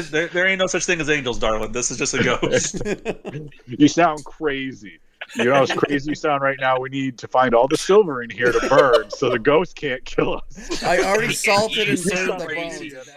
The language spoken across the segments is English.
There ain't no such thing as angels, darling. This is just a ghost. You sound crazy. You know how crazy you sound right now? We need to find all the silver in here to burn so the ghost can't kill us. I already salted and You burned sound the crazy. bones.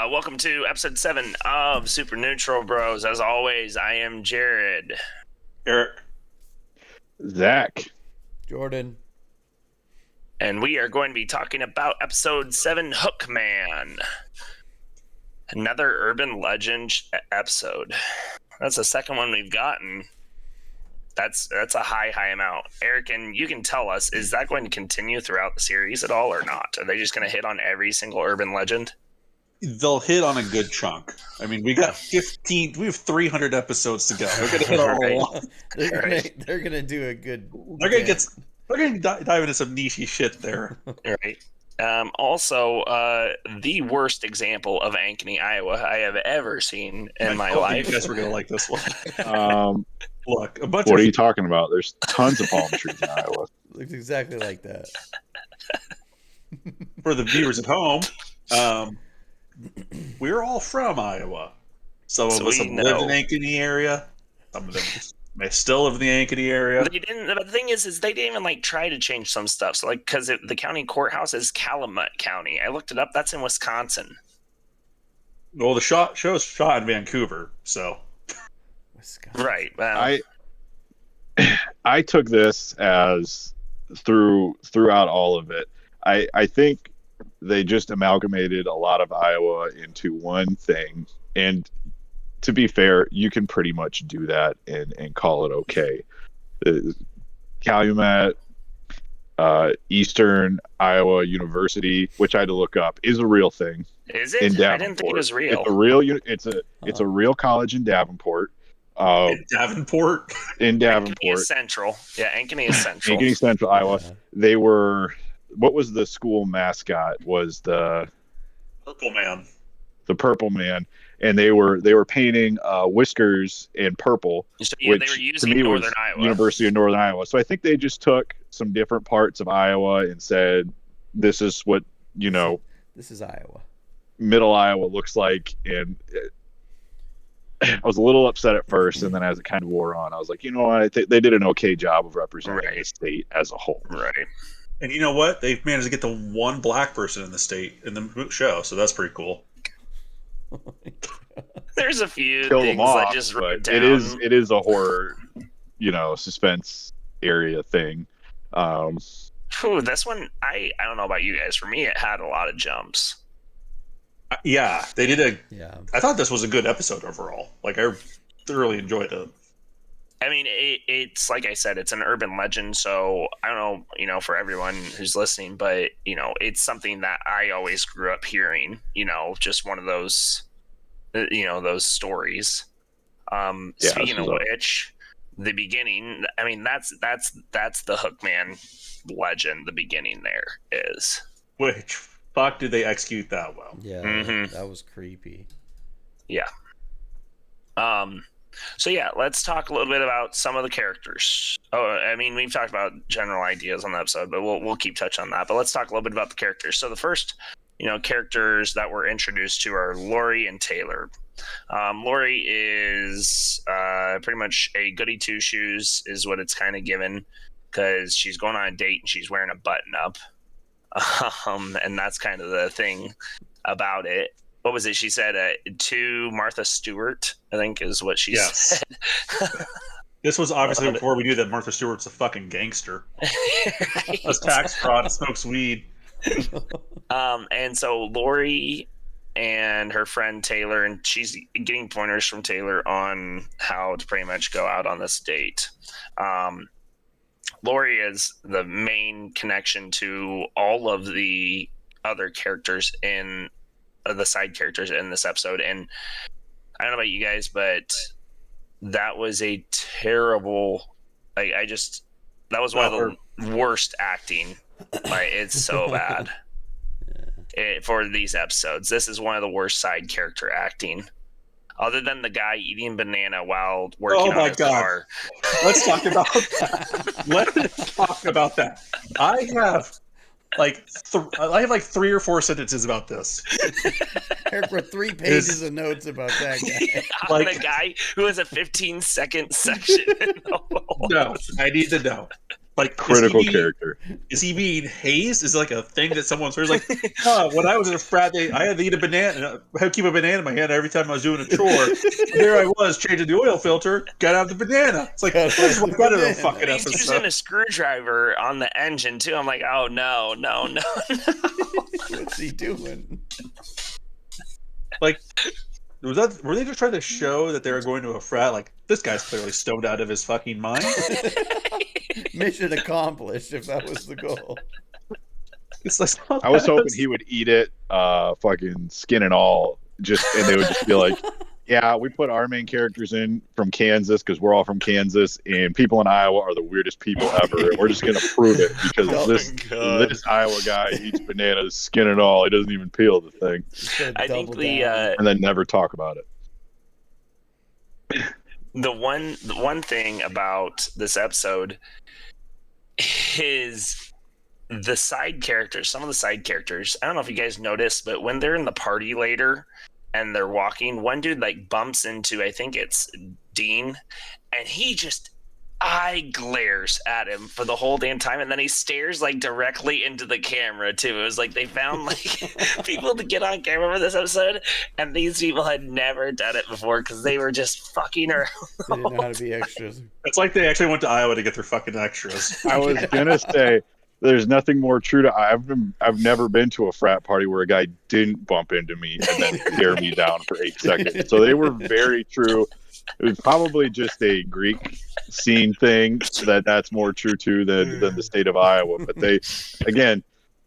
Welcome to episode 7 of Super Neutral Bros. As always, I am Jared. Eric. Zach. Jordan. And we are going to be talking about episode 7, Hookman. Another urban legend episode. That's the second one we've gotten. That's a high amount. Eric, and you can tell us, is that going to continue throughout the series at all or not? Are they just going to hit on every single urban legend? They'll hit on a good chunk. I mean, we got 15. We have 300 episodes to go. They're gonna hit on a lot. They're gonna do a good. They're gonna dive into some niche shit there. Right. Also, the worst example of Ankeny, Iowa I have ever seen in my life. You guys were gonna like this one. Look, What are you talking about? There's tons of palm trees in Iowa. Looks exactly like that. For the viewers at home, we're all from Iowa. Some of us have lived in the Ankeny area. Some of them may still live in the Ankeny area. They didn't. But the thing is they didn't even try to change some stuff. So because the county courthouse is Calumet County. I looked it up. That's in Wisconsin. Well, the show is shot in Vancouver, so Wisconsin. Right. I took this as throughout all of it. I think they just amalgamated a lot of Iowa into one thing. And to be fair, you can pretty much do that and call it okay. Calumet, Eastern Iowa University, which I had to look up, is a real thing. Is it? In Davenport. I didn't think it was real. It's a real. It's a real college in Davenport. in Davenport. Ankeny is central. Yeah, Ankeny is central. Ankeny Central, Iowa. Yeah. They were. What was the school mascot? Was the Purple Man. The Purple Man, and they were painting whiskers in purple. So, which they were to using me Northern was Iowa. University of Northern Iowa. So I think they just took some different parts of Iowa and said, "This is what This is Iowa. Middle Iowa looks like." And I was a little upset at first, and then as it kind of wore on, I was like, you know what? I think they did an okay job of representing the state as a whole. Right. And you know what? They've managed to get the one black person in the state in the show, so that's pretty cool. There's a few Kill things them off, I just wrote but down. it is a horror, suspense area thing. This one, I don't know about you guys. For me, it had a lot of jumps. Yeah, they did Yeah. I thought this was a good episode overall. I thoroughly enjoyed it. I mean, it's like I said, it's an urban legend. So I don't know, for everyone who's listening, but it's something that I always grew up hearing. Just one of those, those stories. Speaking of which, the beginning. I mean, that's the Hookman legend. The beginning there is. Which fuck did they execute that well? Yeah, that was creepy. Yeah. So yeah, let's talk a little bit about some of the characters. Oh, I mean, we've talked about general ideas on the episode, but we'll keep touching on that. But let's talk a little bit about the characters. So the first, characters that we're introduced to are Lori and Taylor. Lori is pretty much a goody two shoes, is what it's kind of given, because she's going on a date and she's wearing a button up, and that's kind of the thing about it. What was it? She said to Martha Stewart, I think is what she said. This was obviously before we knew that Martha Stewart's a fucking gangster. Does tax fraud, smokes weed. And so Lori and her friend Taylor, and she's getting pointers from Taylor on how to pretty much go out on this date. Lori is the main connection to all of the other characters in the side characters in this episode. And I don't know about you guys, but that was a terrible, I just That was one of the worst acting. Like, it's so bad. For these episodes, this is one of the worst side character acting. Other than the guy eating banana while working on his car. Let's talk about that. Let's talk about that. I have like 3 or 4 sentences about this. Eric wrote 3 pages of notes about that guy. On a guy who has a 15-second section. No, I need to know. Like, critical character. Is he being hazed? Is it like a thing that someone says? Like, when I was in a frat, I had to eat a banana. I had to keep a banana in my hand every time I was doing a chore. There I was changing the oil filter. Got out the banana. It's like, this is what better than fucking episode. He's using a screwdriver on the engine too. I'm like, oh no. What's he doing? Like, were they just trying to show that they were going to a frat? Like, this guy's clearly stoned out of his fucking mind. Mission accomplished, if that was the goal. It's like, I was hoping he would eat it, fucking skin and all, and they would just be like, yeah, we put our main characters in from Kansas because we're all from Kansas, and people in Iowa are the weirdest people ever, and we're just going to prove it because this Iowa guy eats bananas, skin and all. He doesn't even peel the thing. I think and then never talk about it. The one thing about this episode is the side characters. Some of the side characters, I don't know if you guys noticed, but when they're in the party later and they're walking, one dude like bumps into, I think it's Dean, and he just eye glares at him for the whole damn time, and then he stares like directly into the camera too. It was like they found like people to get on camera for this episode, and these people had never done it before because they were just fucking around. They didn't know how to be extras. It's like they actually went to Iowa to get their fucking extras. I was gonna say there's nothing more true to I've never been to a frat party where a guy didn't bump into me and then stare me down for 8 seconds. So they were very true. It was probably just a Greek scene thing that's more true to than the state of Iowa. But they, again,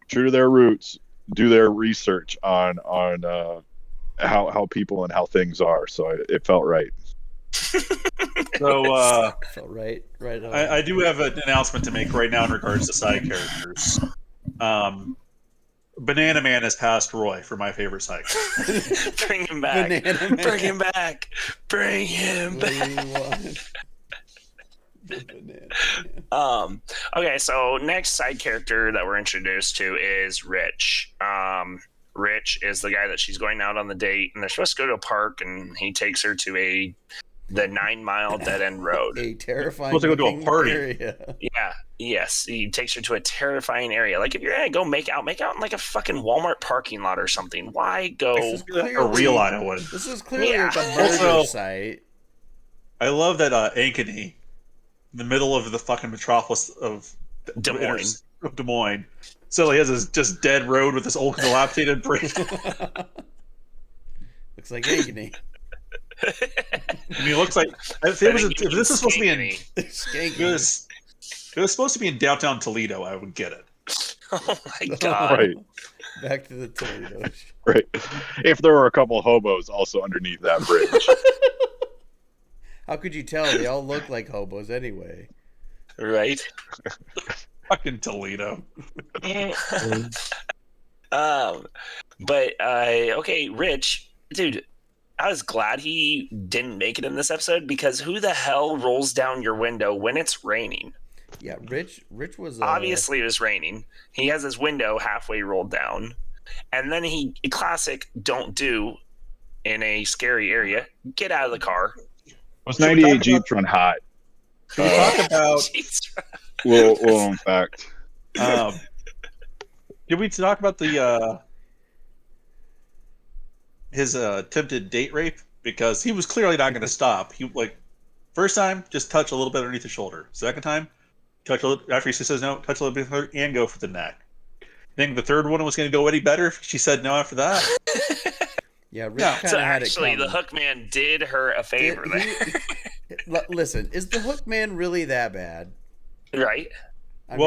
true to their roots, do their research on how people and how things are. So it felt right. So felt right on. I do have an announcement to make right now in regards to side characters. Banana Man has passed Roy for my favorite side character. Bring him back. Bring him back. Bring him back. Okay, so next side character that we're introduced to is Rich. Rich is the guy that she's going out on the date, and they're supposed to go to a park, and he takes her to the 9-mile dead end road. A terrifying supposed to go to a party. area. Yeah. Yes. He takes her to a terrifying area. Like if you're gonna go make out in like a fucking Walmart parking lot or something. Why go a real Iowa? This is clearly like a murder site. I love that Ankeny, in the middle of the fucking metropolis of Des Moines. So he has this just dead road with this old dilapidated bridge. Looks like Ankeny. I mean, it looks like if this is supposed to be in it was supposed to be in downtown Toledo, I would get it. Oh my god! Right. Back to the Toledo. Right. If there were a couple hobos also underneath that bridge. How could you tell? They all look like hobos anyway. Right. Fucking Toledo. But okay, Rich, dude. I was glad he didn't make it in this episode because who the hell rolls down your window when it's raining? Yeah, Rich was obviously it was raining. He has his window halfway rolled down, and then classic don't do in a scary area. Get out of the car. Those 98 Jeeps run hot. Can we talk about well, in fact. Did we talk about the his attempted date rape? Because he was clearly not going to stop. He first time just touch a little bit underneath the shoulder. Second time, touch a little after he says no, touch a little bit further and go for the neck. I think the third one was going to go any better if she said no after that. Yeah, Rich kind of had it coming. The Hookman did her a favor there. Listen, is the Hookman really that bad? Right. I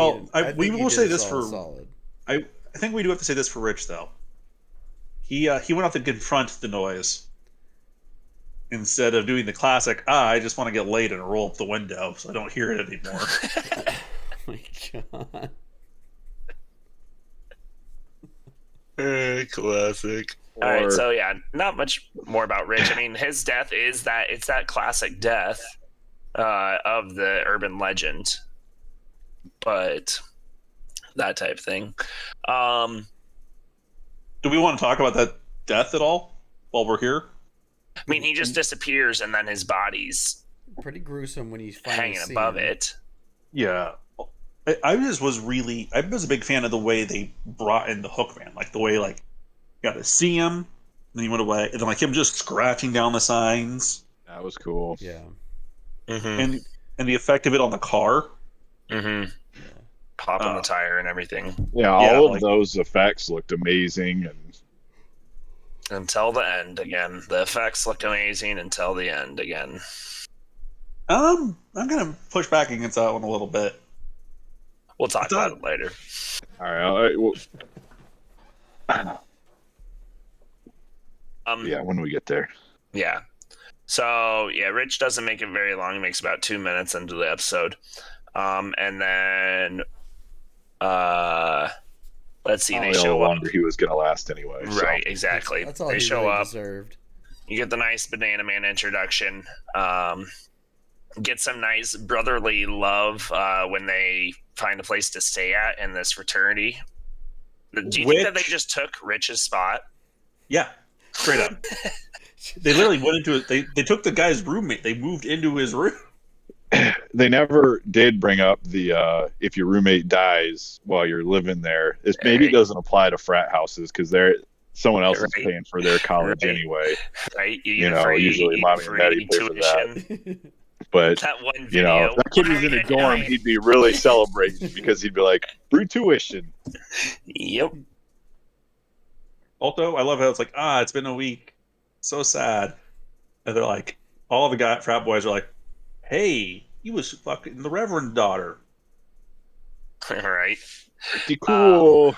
we will say this for solid. I think we do have to say this for Rich though. He went off to confront the noise instead of doing the classic. I just want to get laid and roll up the window so I don't hear it anymore. John. Classic. All right, so yeah, not much more about Rich. I mean, his death is that classic death of the urban legend, but that type thing. Do we want to talk about that death at all while we're here? I mean, he just disappears, and then his body's Pretty gruesome when he's finally hanging seen. above it. Yeah. I was a big fan of the way they brought in the Hookman, like the way you got to see him, and then he went away, and then him just scratching down the signs, That was cool. Yeah. and the effect of it on the car. Popping the tire and everything. Yeah, all of those effects looked amazing, and until the end again. The effects looked amazing until the end again. I'm gonna push back against that one a little bit. We'll talk about it later. All right. Well, yeah, when we get there. Yeah. So yeah, Rich doesn't make it very long. He makes about 2 minutes into the episode, and then let's see. They show up. He was going to last anyway. Right. Exactly. That's all they he show really up. deserved. You get the nice Banana Man introduction. Get some nice brotherly love when they find a place to stay at in this fraternity. Do you think that they just took Rich's spot? Yeah, straight up. They literally went into it. They took the guy's roommate. They moved into his room. They never did bring up the if your roommate dies while you're living there. Maybe it doesn't apply to frat houses because someone else is paying for their college anyway. Right. Usually mommy and daddy pay for that. But that one video, if that kid was in a dorm, he'd be really celebrating because he'd be like, "Free tuition." Yep. Also, I love how it's like, it's been a week. So sad. And they're like, all the frat boys are like, hey, he was fucking the Reverend daughter. Right. Pretty cool.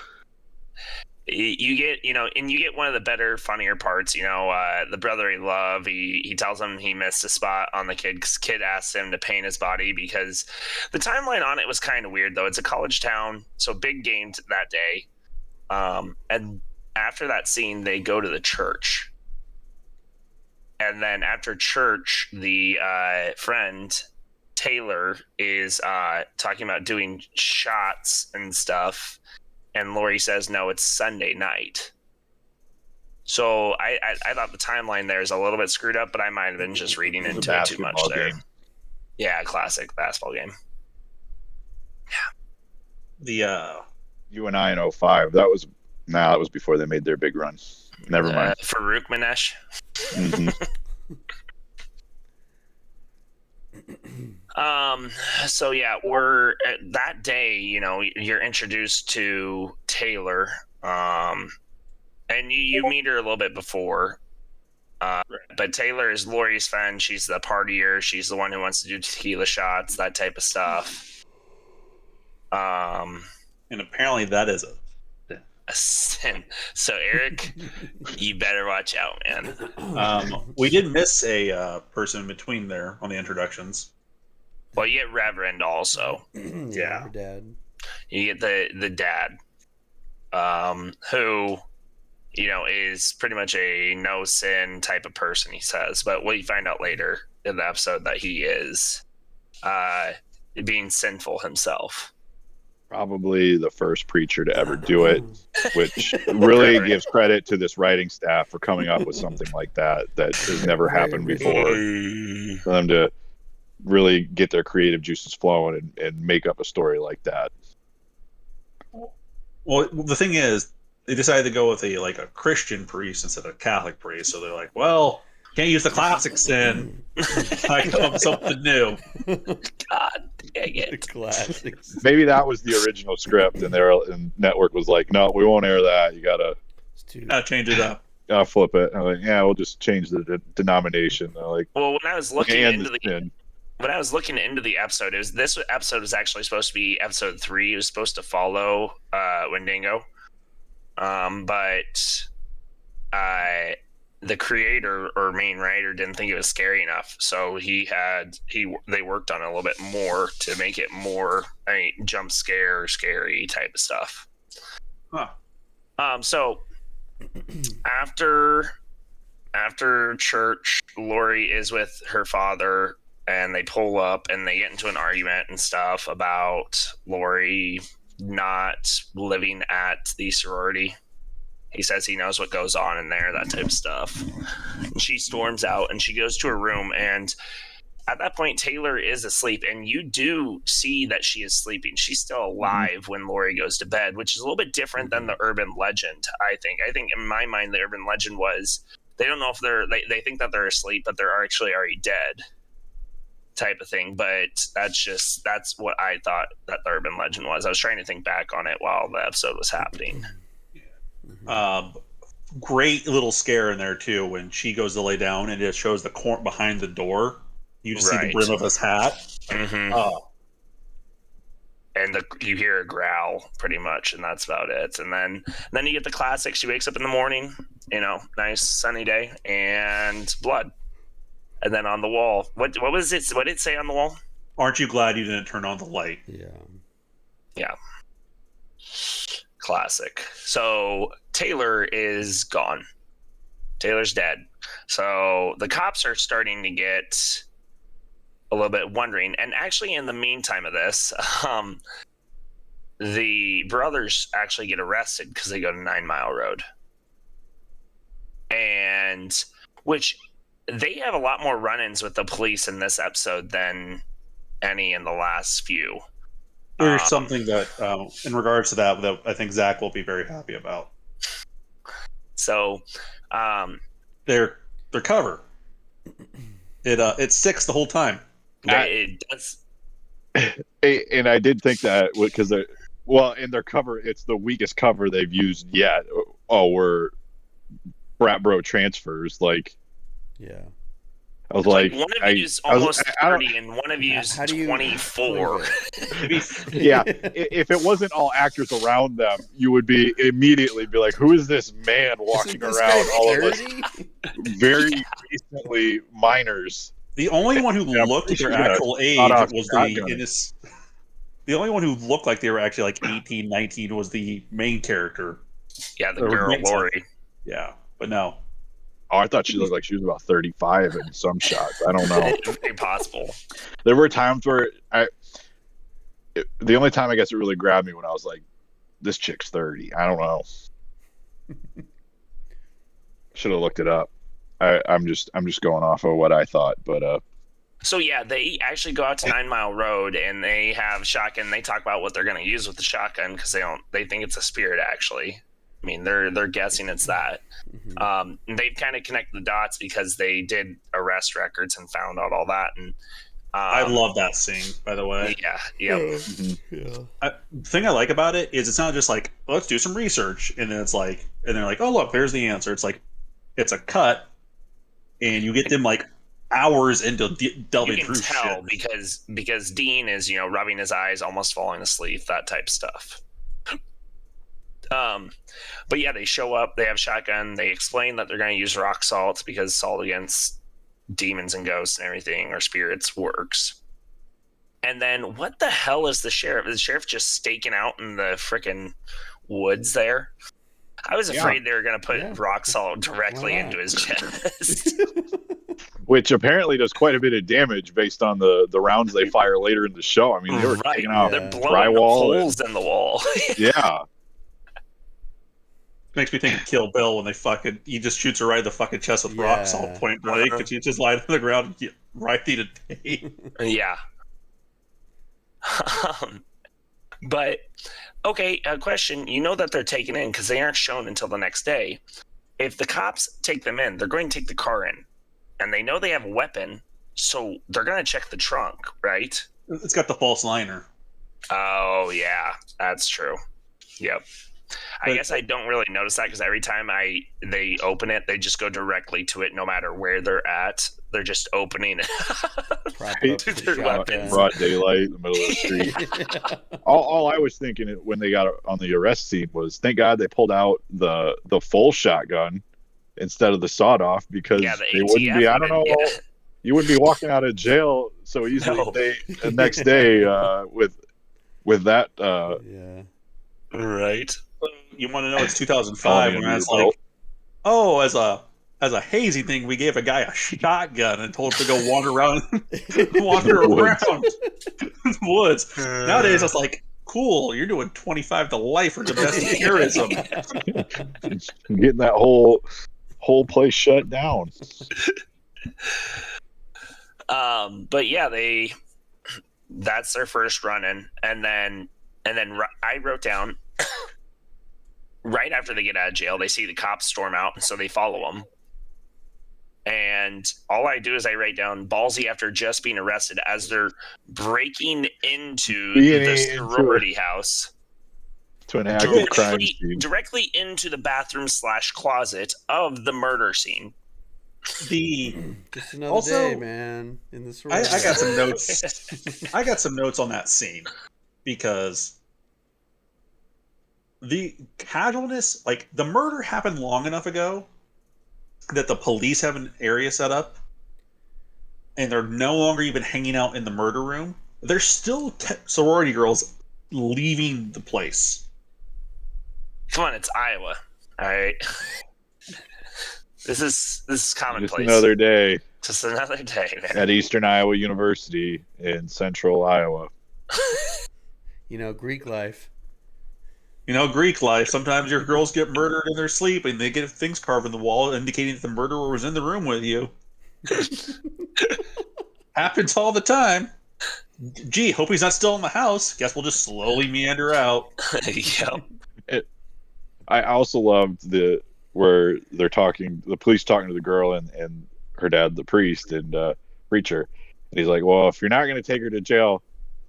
You get, and you get one of the better, funnier parts, the brotherly love. He tells him he missed a spot on the kid because kid asked him to paint his body because the timeline on it was kind of weird, though. It's a college town, so big game that day. And after that scene, they go to the church. And then after church, the friend, Taylor, is talking about doing shots and stuff. And Lori says, no, it's Sunday night. So I thought the timeline there is a little bit screwed up, but I might have been just reading into it too much there. Game. Yeah, classic basketball game. Yeah. The UNI in 05. That was before they made their big run. Never mind. Farouk Manesh. Mm-hmm. So yeah, we're that day, you're introduced to Taylor, and you meet her a little bit before, but Taylor is Lori's friend. She's the partier. She's the one who wants to do tequila shots, that type of stuff. And apparently that is a sin. So Eric, you better watch out, man. We did miss a person in between there on the introductions. Well, you get Reverend also. Yeah. Her dad. You get the dad, who, is pretty much a no sin type of person, he says. But what you find out later in the episode that he is being sinful himself. Probably the first preacher to ever do it, which really gives credit to this writing staff for coming up with something like that has never happened before. For them to really get their creative juices flowing and make up a story like that. Well, the thing is, they decided to go with a Christian priest instead of a Catholic priest. So they're like, well, can't use the classic sin. I come up with something new. God dang it. Classics. Maybe that was the original script, and network was like, no, we won't air that. You gotta change it up. Flip it. I'm like, yeah, we'll just change the denomination. Like, well, when I was looking into the sin. When I was looking into the episode, this episode was actually supposed to be episode 3. It was supposed to follow Wendigo, but the creator or main writer didn't think it was scary enough, so they worked on it a little bit more to make it more jump scare, scary type of stuff. Huh. So after church, Lori is with her father, and they pull up and they get into an argument and stuff about Lori not living at the sorority. He says he knows what goes on in there, that type of stuff. And she storms out and she goes to her room, and at that point Taylor is asleep, and you do see that she is sleeping. She's still alive when Lori goes to bed, which is a little bit different than the urban legend. I think in my mind the urban legend was they don't know if they think that they're asleep, but they're actually already dead, type of thing. But that's what I thought that the urban legend was. I was trying to think back on it while the episode was happening. Great little scare in there too when she goes to lay down and it shows the corn behind the door. You just see the brim of his hat. Mm-hmm. And you hear a growl pretty much, and that's about it. And then you get the classic. She wakes up in the morning, nice sunny day, and blood. And then on the wall, what was it? What did it say on the wall? Aren't you glad you didn't turn on the light? Yeah. Classic. So Taylor is gone. Taylor's dead. So the cops are starting to get a little bit wondering. And actually, in the meantime of this, the brothers actually get arrested because they go to 9 Mile Road. And which they have a lot more run-ins with the police in this episode than any in the last few. There's something that, in regards to that I think Zach will be very happy about. So, their cover, it sticks the whole time. It does. And I did think that because in their cover, it's the weakest cover they've used yet. We're frat bro transfers. Yeah. I was like, one of you's almost 30 and one of you's 24. Yeah, if it wasn't all actors around them, you would immediately be like, who is this man walking around? All of us very recently minors. The only one who looked at their actual age was the only one who looked like they were actually like 18, 19 was the main character. Yeah, the girl, Lori. Yeah, but no. Oh, I thought she looked like she was about 35 in some shots. I don't know. Impossible. There were times where the only time I guess it really grabbed me when I was like, this chick's 30. I don't know. Should have looked it up. I'm just going off of what I thought, but So yeah, they actually go out to 9 Mile Road and they have shotgun. They talk about what they're going to use with the shotgun because they think it's a spirit. Actually, I mean they're guessing it's that. They've kind of connected the dots because they did arrest records and found out all that. And I love that scene, by the way. Yeah, yeah. The thing I like about it is it's not just like let's do some research and then it's like and they're like, oh look, there's the answer. It's like it's a cut, and you get them like hours into delving through shit. You can tell because Dean is rubbing his eyes, almost falling asleep, that type of stuff. But yeah, they show up, they have shotgun, they explain that they're going to use rock salt because salt against demons and ghosts and everything or spirits works. And then what the hell is the sheriff? Is the sheriff just staking out in the freaking woods there? I was afraid they were going to put rock salt directly into his chest. Which apparently does quite a bit of damage based on the rounds they fire later in the show. I mean, they were taking out they're blowing holes in the wall. Yeah. Makes me think of Kill Bill when he just shoots her right in the fucking chest with rock salt point blank, and she just lies on the ground right to tape. Yeah. But okay, a question. You know that they're taken in because they aren't shown until the next day. If the cops take them in, they're going to take the car in, and they know they have a weapon, so they're going to check the trunk, right? It's got the false liner. Oh yeah, that's true. Yep. I guess I don't really notice that because every time they open it, they just go directly to it, no matter where they're at. They're just opening it. Broad daylight in the middle of the street. all I was thinking when they got on the arrest scene was, thank God they pulled out the full shotgun instead of the sawed off because Yeah, the they wouldn't be. ATF I don't know. yeah. You wouldn't be walking out of jail so easily No. the next day with that. Yeah. Right. You want to know it's 2005 felony when under I was your like, belt. oh, as a hazy thing, we gave a guy a shotgun and told him to go wander around Woods. around the woods. Nowadays, it's like, cool, you're doing 25 to life for domestic terrorism. Getting that whole place shut down. But yeah, that's their first run in, and then I wrote down right after they get out of jail, they see the cops storm out, and so they follow them. And all I do is I write down ballsy after just being arrested as they're breaking into the sorority house. To an active crime Directly, scene. directly into the bathroom / closet of the murder scene. Just another Also, day, man. In the I sorority. got some notes. I got some notes on that scene because the casualness, like the murder happened long enough ago that the police have an area set up and they're no longer even hanging out in the murder room. There's still sorority girls leaving the place. Come on, it's Iowa. All right. This is commonplace. Just another day Just another day, man. at Eastern Iowa University in central Iowa. You know, Greek life. You know, Greek life. Sometimes your girls get murdered in their sleep and they get things carved in the wall indicating that the murderer was in the room with you. Happens all the time. Gee, hope he's not still in the house. Guess we'll just slowly meander out. Yep. I also loved where they're talking, the police talking to the girl and her dad, the priest and preacher, and he's like, "Well, if you're not going to take her to jail,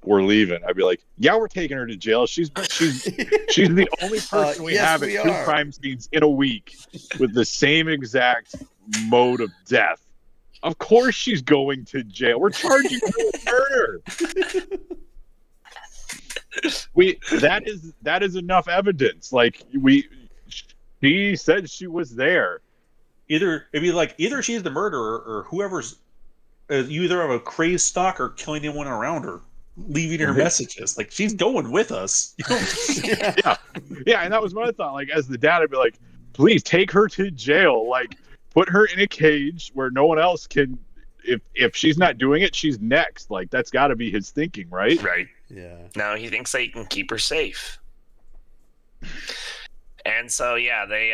we're leaving." I'd be like, "Yeah, we're taking her to jail. She's the only person we yes, have we at two are. crime scenes in a week with the same exact mode of death. Of course, she's going to jail. We're charging her with murder." That is enough evidence. Like she said she was there. Either she's the murderer or whoever's you either have a crazed stalker killing anyone around her, leaving her messages. Like she's going with us. You know? Yeah, and that was my thought. Like as the dad, I'd be like, please take her to jail. Like put her in a cage where no one else can. If she's not doing it, she's next. Like that's got to be his thinking, right? Right. Yeah. No, he thinks they can keep her safe. And so, yeah, they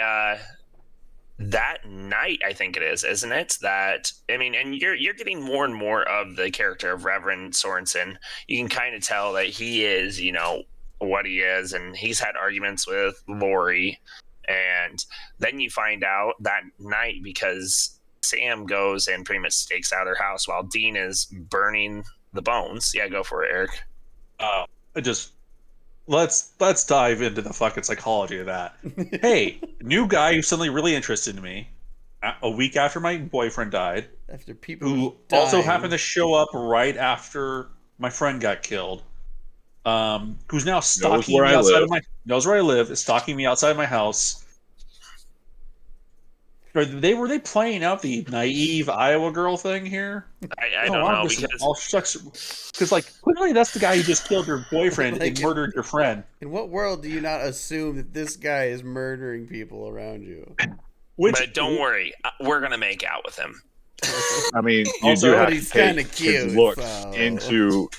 that night, I think it is, isn't it? That I mean, and you're getting more and more of the character of Reverend Sorensen. You can kind of tell that he is, you know, what he is, and he's had arguments with Lori, and then you find out that night because Sam goes and pretty much stakes out her house while Dean is burning the bones. Yeah, go for it, Eric. Let's dive into the fucking psychology of that. Hey, new guy who's suddenly really interested in me. A week after my boyfriend died, After people who dying. also happened to show up right after my friend got killed. Who's now stalking me outside of knows where I live, is stalking me outside my house. Were they playing out the naive Iowa girl thing here? I don't know because like clearly that's the guy who just killed your boyfriend Like, and murdered your friend. In what world do you not assume that this guy is murdering people around you? But don't worry, we're gonna make out with him. I mean, you Also, do have he's to take kinda cute, his looks so- into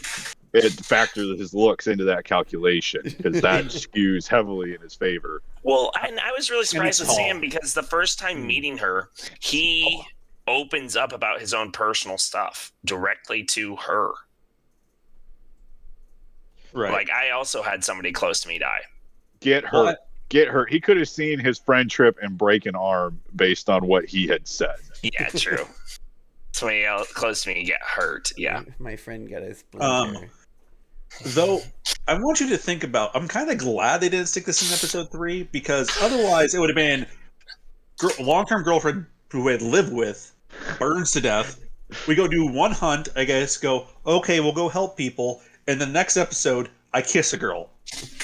it, factor his looks into that calculation because that skews heavily in his favor. Well, and I was really surprised it's with tall. Sam because the first time meeting her, he opens up about his own personal stuff directly to her. Right. Like, I also had somebody close to me die. Get her. What? Get her. He could have seen his friend trip and break an arm based on what he had said. Yeah, true. Somebody else close to me get hurt. Yeah. My friend got a splinter. Though I want you to think about, I'm kind of glad they didn't stick this in episode 3 because otherwise it would have been long-term girlfriend who had lived with burns to death. We go do one hunt, I guess. Go okay, we'll go help people. And the next episode, I kiss a girl.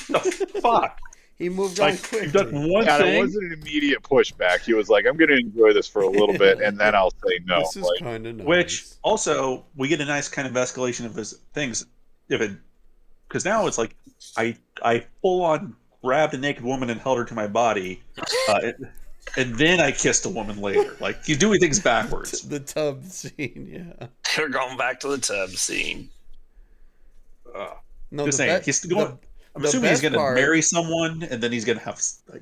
The fuck. He moved on Like, you've done quickly. one Yeah, it thing. wasn't an immediate pushback. He was like, "I'm going to enjoy this for a little bit, and then I'll say no." This is Like, kind of nice. Which also we get a nice kind of escalation of his things, if it because now it's like I full on grabbed a naked woman and held her to my body, and then I kissed a woman later. Like he's doing things backwards. The tub scene, yeah. We're going back to the tub scene. No, Just the saying, be- he's going. I'm the assuming he's best going to part- marry someone, and then he's going to have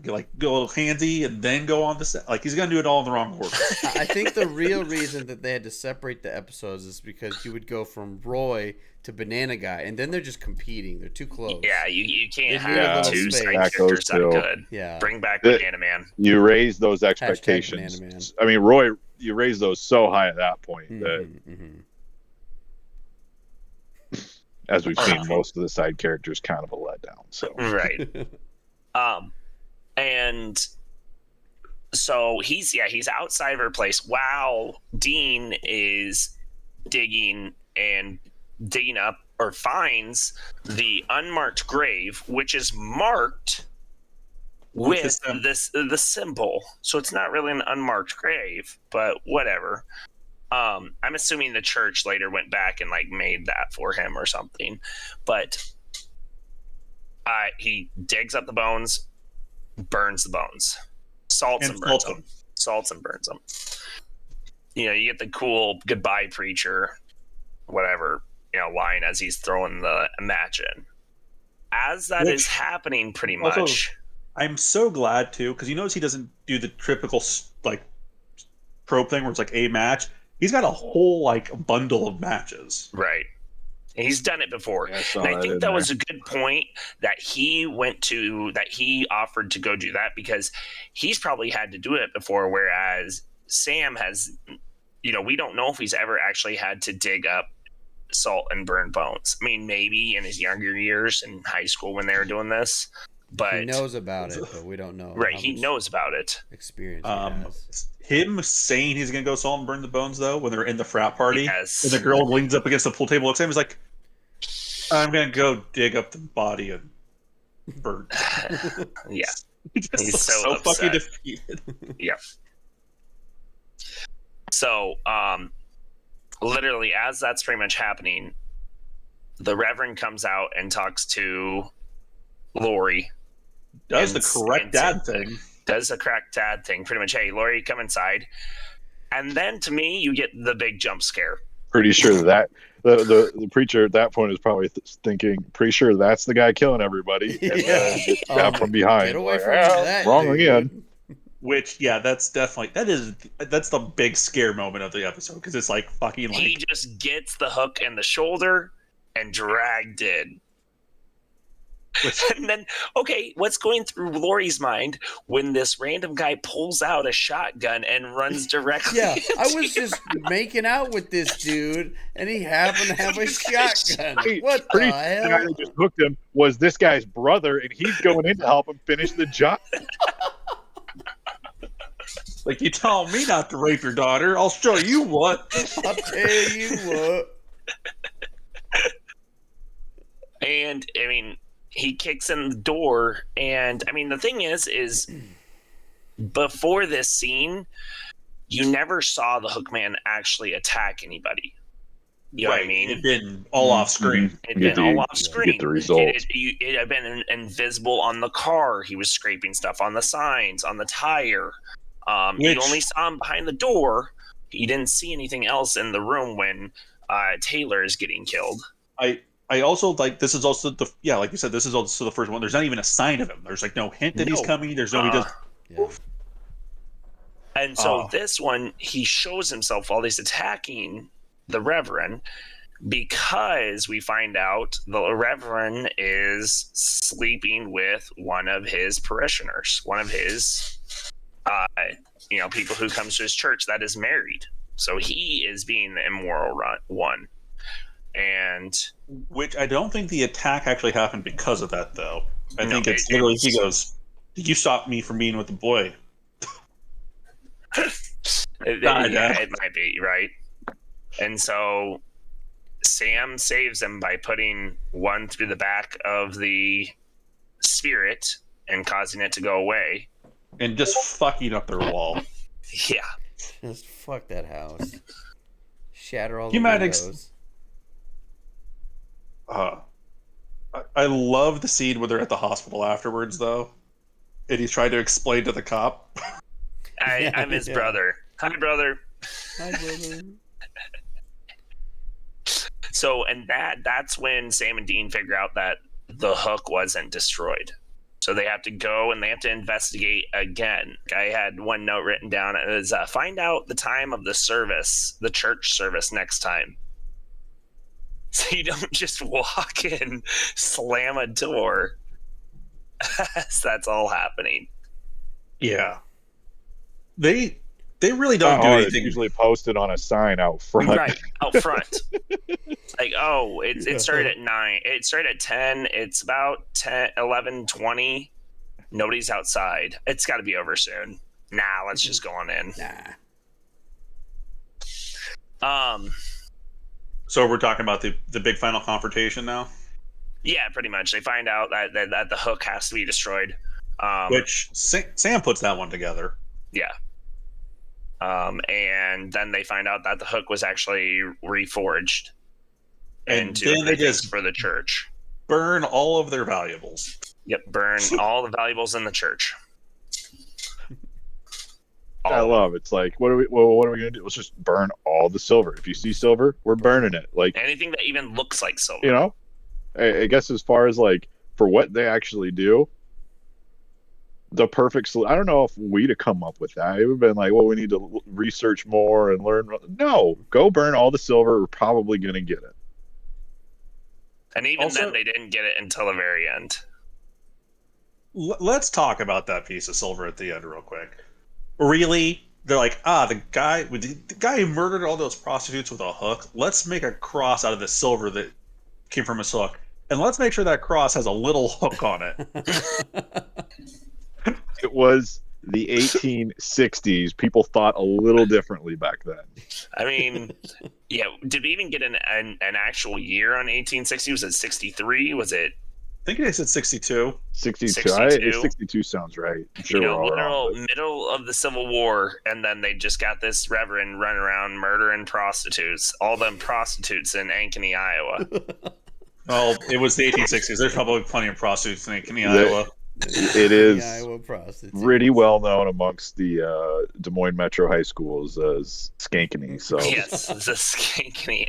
like go a little handsy, and then go on the set. Like he's going to do it all in the wrong order. I think the real reason that they had to separate the episodes is because you would go from Roy to Banana Guy, and then they're just competing. They're too close. Yeah, you can't They need a have little two space. side That goes characters that to- good. Yeah. Bring back The- Banana Man. you raise those Banana expectations. Man. I mean, Roy, you raise those so high at that point that, Mhm, mhm. as we've seen, most of the side characters kind of a letdown. So Right. And so he's outside of her place while Dean is digging up or finds the unmarked grave, which is marked with the symbol. So it's not really an unmarked grave, but whatever. I'm assuming the church later went back and like made that for him or something. But he digs up the bones, burns the bones, salts and burns them. Salts and burns them. You know, you get the cool goodbye preacher, whatever, line as he's throwing the match in. As that is happening, pretty much. I'm so glad too, because you notice he doesn't do the typical like trope thing where it's like a match. He's got a whole like bundle of matches. Right. And he's done it before. Yeah, I saw and I that think in that there. was a good point that he offered to go do that, because he's probably had to do it before, whereas Sam has, we don't know if he's ever actually had to dig up salt and burn bones. I mean, maybe in his younger years in high school when they were doing this, but He knows about it, but we don't know. right, how he much knows about it. experience he has. Him saying he's gonna go salt and burn the bones though when they're in the frat party, Yes. and the girl leans up against the pool table, looks at him, he's like, "I'm gonna go dig up the body and burn." Yeah. He just He's looks so upset. fucking defeated. Yep. So, literally, as that's pretty much happening, the Reverend comes out and talks to Lori. Does the And- correct and- dad thing. Does the correct dad thing. Pretty much, hey, Lori, come inside. And then, to me, you get the big jump scare. pretty sure that the preacher at that point is probably thinking, pretty sure that's the guy killing everybody, and then gets stabbed from behind. Get away Like, from "Ah, that. wrong dude." again. Which, yeah, that's the big scare moment of the episode, because it's like fucking like He just gets the hook in the shoulder and dragged in. And then, okay, what's going through Lori's mind when this random guy pulls out a shotgun and runs directly? Yeah, I into was you? just making out with this dude, and he happened to have a shotgun. Hey, What the pretty- The guy hell? that just hooked him was this guy's brother, and he's going in to help him finish the job. like, you tell me not to rape your daughter, I'll show you what. I'll tell you what. And I mean, he kicks in the door, and I mean, the thing is before this scene, you never saw the Hookman actually attack anybody. You know what I mean? It'd been all off screen. It'd Get been the- all off screen. get the results. It had been invisible on the car. He was scraping stuff on the signs, on the tire. You Which- only saw him behind the door. You didn't see anything else in the room when Taylor is getting killed. I also like this is also like you said, this is also the first one. There's not even a sign of him. There's like no hint that he's No. coming. There's no he does. Yeah. And so Oh. this one, he shows himself while he's attacking the Reverend, because we find out the Reverend is sleeping with one of his parishioners, one of his, people who comes to his church that is married. So he is being the immoral one. And Which I don't think the attack actually happened because of that, though. I No, think it's it- literally it's- he goes, "Did you stop me from being with the boy?" it might be, right? And so Sam saves him by putting one through the back of the spirit and causing it to go away. And just fucking up their wall. Yeah. Just fuck that house. Shatter all You the might windows. I love the scene where they're at the hospital afterwards, though, and he's trying to explain to the cop. I'm his brother. Hi, brother. Hi, brother. So, and that's when Sam and Dean figure out that the hook wasn't destroyed. So they have to go and they have to investigate again. I had one note written down. It was find out the time of the service, the church service next time. So you don't just walk in, slam a door as that's all happening. Yeah. They really don't do It's anything. usually posted on a sign out front. Right, out front. Like, oh, it started at 9. It started at 10. It's about 10, 11, 20. Nobody's outside. It's got to be over soon. Nah, let's just go on in. So we're talking about the big final confrontation now, Yeah, pretty much. They find out that the hook has to be destroyed. which Sam puts that one together. Yeah. And then they find out that the hook was actually reforged And into then they things just for the church. burn all of their valuables. Yep, burn all the valuables in the church. I love it. It's like, what are we gonna do? Let's just burn all the silver. If you see silver, we're burning it. Like, anything that even looks like silver. you know, I guess as far as like for what they actually do, the perfect solution. I don't know if we'd have come up with that. It would have been like, well, we need to research more and learn. No, go burn all the silver. We're probably gonna get it. And even Also- then, they didn't get it until the very end. Let's talk about that piece of silver at the end real quick. Really? They're like, the guy who murdered all those prostitutes with a hook, let's make a cross out of the silver that came from his hook. And let's make sure that cross has a little hook on it. It was the 1860s. People thought a little differently back then. I mean, yeah. Did we even get an actual year on 1860? Was it 63? Was it? I think they said 62. 62. 62? 62 sounds right. I'm sure You know, we're all literal wrong. middle of the Civil War, and then they just got this reverend running around murdering prostitutes. All them prostitutes in Ankeny, Iowa. Well, it was the 1860s. There's probably plenty of prostitutes in Yeah. Iowa. It is The Iowa prostitutes. pretty well known amongst the Des Moines Metro High Schools as skankany. So Yes, the Ankeny,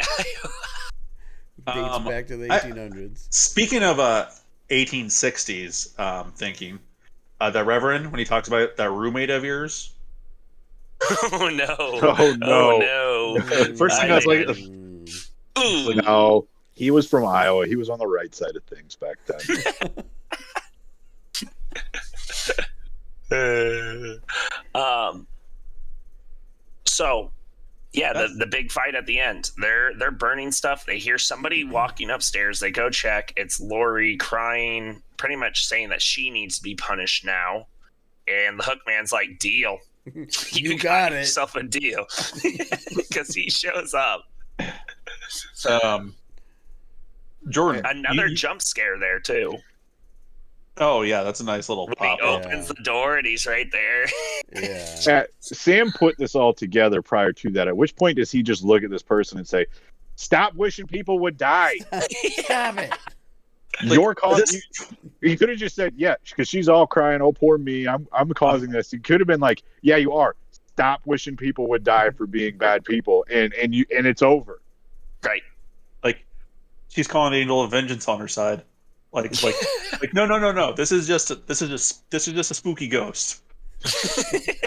Iowa. Dates back to the 1800s. Speaking of 1860s thinking, the Reverend, when he talks about that roommate of yours, Oh no! Oh, no. no! first thing I was like, Ooh. no, he was from Iowa. He was on the right side of things back then. So yeah, the big fight at the end. They're burning stuff. They hear somebody walking upstairs. They go check. It's Lori crying, pretty much saying that she needs to be punished now. And the Hookman's like, deal. You got it. Yourself a deal. Because he shows up. Jordan. Another jump scare there too. Oh yeah, that's a nice little He pop up. opens the door and he's right there. Yeah. Sam put this all together prior to that. At which point does he just look at this person and say, "Stop wishing people would die"? Stop it. Your cause. this- You could have just said, "Yeah," because she's all crying. "Oh, poor me. I'm causing this." You could have been like, "Yeah, you are. Stop wishing people would die for being bad people," and it's over. Right. Like she's calling the angel of vengeance on her side. Like no. This is just a spooky ghost.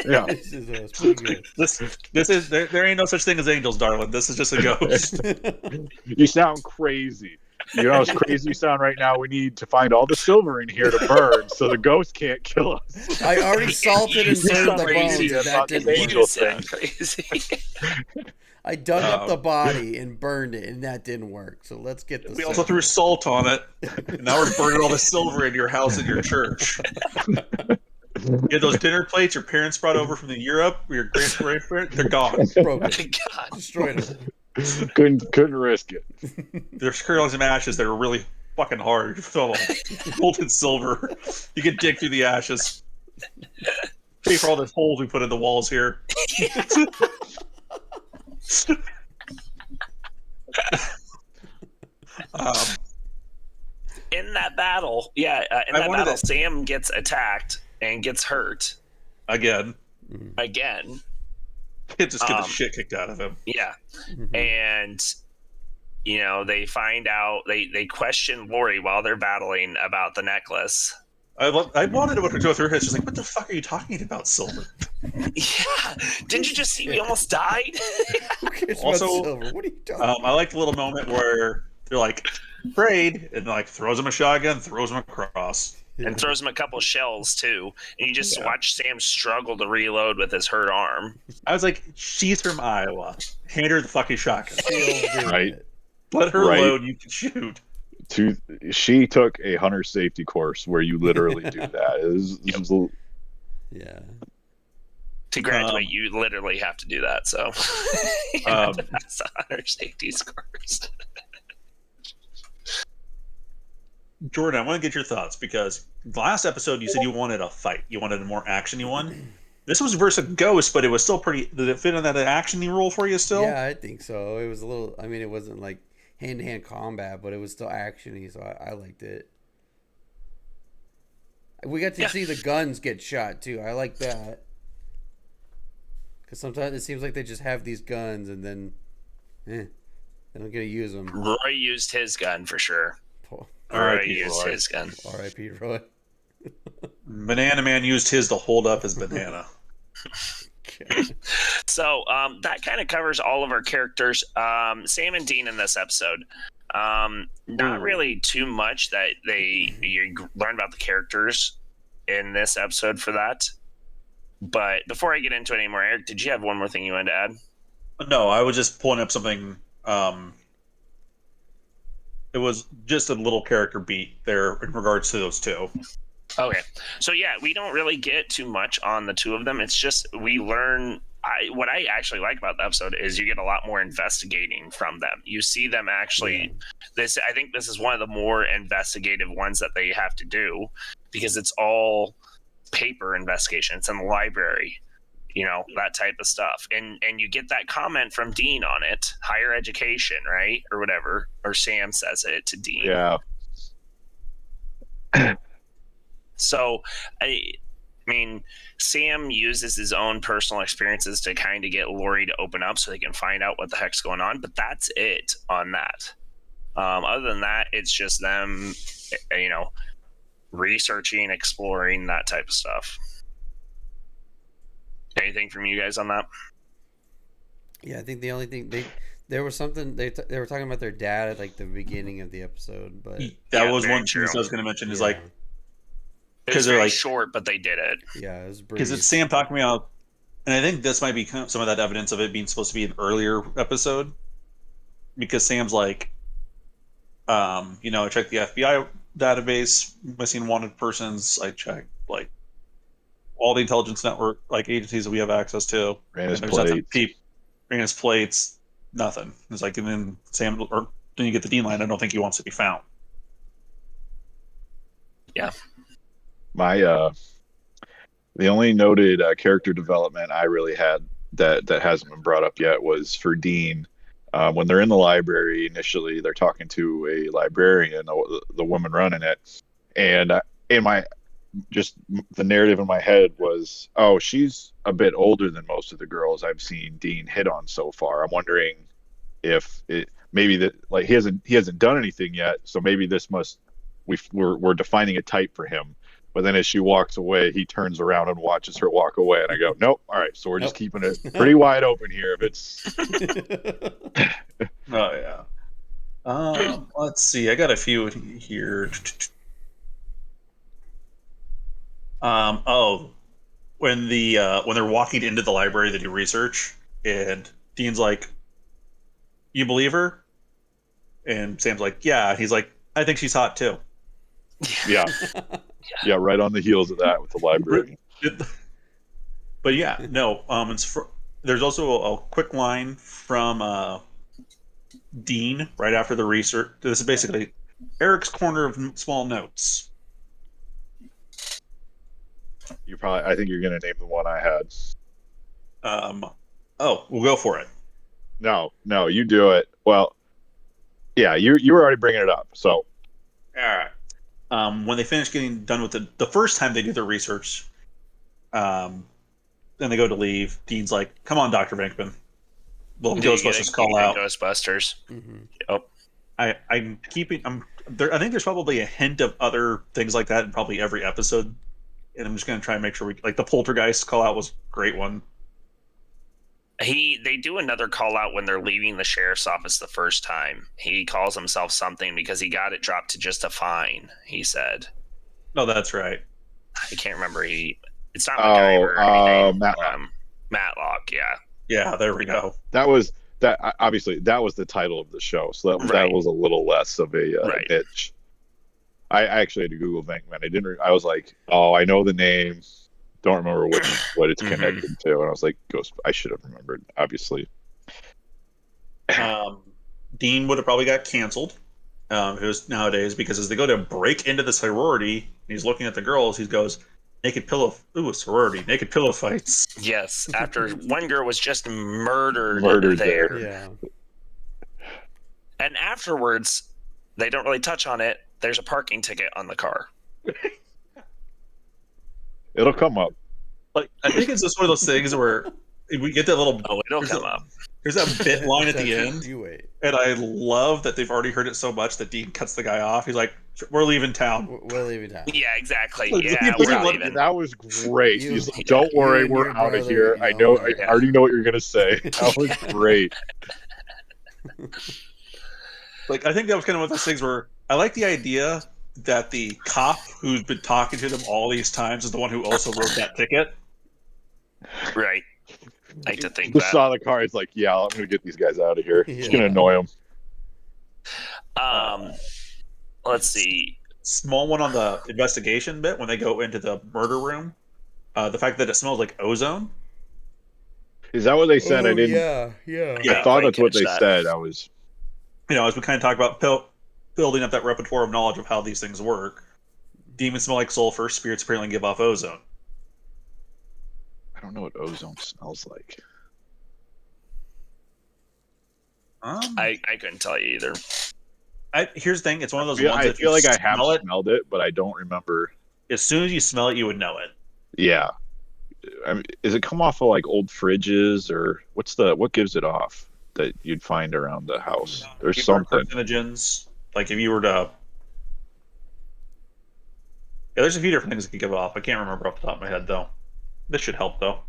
Yeah. This is a spooky This is there ain't no such thing as angels, darling. This is just a ghost. ghost. You sound crazy. You know how crazy you sound right now? We need to find all the silver in here to burn so the ghost can't kill us. I already salted and You burned sound the crazy bones. And that about didn't the work. angel You sound crazy. I dug up the body and burned it, and that didn't work. So let's get the. We also threw salt on it. And now we're burning all the silver in your house and your church. You had those dinner plates your parents brought over from Europe, your grandparents, they're gone. broken, God. destroyed them. Couldn't risk it. There's curls and ashes that are really fucking hard. So gold and silver. You can dig through the ashes. Pay for all the holes we put in the walls here. um, In that battle, Sam gets attacked and gets hurt again. again. It just gets the shit kicked out of him. Yeah. And they find out, they question Lori while they're battling about the necklace. I wanted to go through her head. She's like, what the fuck are you talking about, Silver? Yeah. Didn't you just see we almost died? Who cares Also, about Silver? What are you talking I like the little moment where they're like, afraid, and like throws him a shotgun, throws him across. And throws him a couple shells, too. And you just watch Sam struggle to reload with his hurt arm. I was like, she's from Iowa. Hand her the fucking shotgun. Right. Let her load, you can shoot. She took a hunter safety course where you literally do that. Yeah. To graduate, you literally have to do that. So that's a hunter safety course. Jordan, I want to get your thoughts because last episode you said you wanted a fight. You wanted a more action-y one. This was versus a ghost, but it was still pretty... Did it fit in that action-y role for you still? Yeah, I think so. It was a little... I mean, it wasn't like hand-to-hand combat, but it was still action-y, so I liked it. We got to see the guns get shot, too. I like that. Because sometimes it seems like they just have these guns, and then... they don't get to use them. Roy used his gun, for sure. Roy used his gun. R.I.P. Roy. Banana Man used his to hold up his banana. So that kind of covers all of our characters. Sam and Dean in this episode. Not really too much that you learn about the characters in this episode for that. But before I get into it anymore, Eric, did you have one more thing you wanted to add? No, I was just pulling up something. It was just a little character beat there in regards to those two. Okay. So, yeah, we don't really get too much on the two of them. It's just we learn... what I actually like about the episode is you get a lot more investigating from them. You see them actually... I think this is one of the more investigative ones that they have to do because it's all paper investigation. It's in the library. That type of stuff. And you get that comment from Dean on it, higher education, right? Or whatever. Or Sam says it to Dean. Yeah. So, I mean, Sam uses his own personal experiences to kind of get Lori to open up so they can find out what the heck's going on. But that's it on that. Other than that, it's just them, researching, exploring, that type of stuff. Anything from you guys on that? Yeah, I think the only thing there was something they were talking about their dad at like the beginning of the episode, but that was one thing I was going to mention is like because they're like short, but they did it. Yeah, it was because it's Sam talking about, and I think this might be some of that evidence of it being supposed to be an earlier episode because Sam's like, I checked the FBI database, missing wanted persons. I checked like all the intelligence network agencies that we have access to. Ran his plates, nothing. It's like, and then Sam, or then you get the Dean line. I don't think he wants to be found. Yeah. The only noted character development I really had that hasn't been brought up yet was for Dean. When they're in the library initially, they're talking to a librarian, the woman running it, and the narrative in my head was, oh, she's a bit older than most of the girls I've seen Dean hit on so far. I'm wondering if maybe that he hasn't done anything yet, so maybe we're defining a type for him. But then as she walks away, he turns around and watches her walk away, and I go, nope, all right, so we're just keeping it pretty wide open here. If it's oh yeah. Let's see. I got a few here. When they're walking into the library to do research, and Dean's like, "You believe her?" And Sam's like, "Yeah." He's like, "I think she's hot too." Yeah, yeah, right on the heels of that with the library. But yeah, no. There's also a quick line from Dean right after the research. This is basically Eric's corner of small notes. I think you're gonna name the one I had. We'll go for it. No, you do it. Well, yeah, you were already bringing it up. So, All right. When they finish getting done with the first time they do their research, then they go to leave. Dean's like, "Come on, Dr. Venkman. Well, Ghostbusters call out." Ghostbusters. Mm-hmm. Yep. I'm keeping. I'm there. I think there's probably a hint of other things like that in probably every episode, and I'm just gonna try and make sure we like the Poltergeist call out was a great one. They do another call out when they're leaving the sheriff's office the first time. He calls himself something because he got it dropped to just a fine. He said, No, that's right. I can't remember. It's not MacGyver. Matlock. Matlock. Yeah. Yeah, there we go. That was obviously that was the title of the show, so that Right. was a little less of a Right. niche. I actually had to Google Venkman. I was like, oh, I know the name, don't remember what it's Mhm. connected to, and I was like, Ghost. I should have remembered, obviously. Dean would have probably got canceled. It was nowadays because as they go to break into the sorority, and he's looking at the girls. He goes, "Naked pillow. Ooh, a sorority. Naked pillow fights." Yes. After one girl was just murdered there. there. Yeah. And afterwards, they don't really touch on it. There's a parking ticket on the car. It'll come up. Like I think it's just one of those things where we get that little. Oh, it'll There's come a- up. There's that bit line at the end, You wait. and I love that they've already heard it so much that Dean cuts the guy off. He's like, "We're leaving town." We're leaving town. Yeah, exactly. Like, Yeah, he doesn't we're let- leaving. That was great. You- He's like, don't you worry, and we're your out of brother, here. you I know, know. I yeah. already know what you're gonna say. That was great. Like I think that was kind of one of those things where I like the idea that the cop who's been talking to them all these times is the one who also wrote that ticket. Right. I like to think Just that. saw the car. It's like, yeah, I'm gonna get these guys out of here. It's gonna Yeah. annoy them. Let's see. Small one on the investigation bit when they go into the murder room. The fact that it smells like ozone. Is that what they said? I didn't. Yeah. Yeah, I thought I that's what catch they that. said. I was. You know, as we kind of talk about building up that repertoire of knowledge of how these things work. Demons smell like sulfur. Spirits apparently give off ozone. I don't know what ozone smells like. I couldn't tell you either. Here's the thing: it's one of those Yeah, ones. I If feel you like I have smell it, smelled it, but I don't remember. as soon as you smell it, you would know it. Yeah. I mean, is it come off of like old fridges or what gives it off that you'd find around the house? There's People are something. carcinogens. Like if you were to, yeah, there's a few different things that could give it off. I can't remember off the top of my head though. This should help though.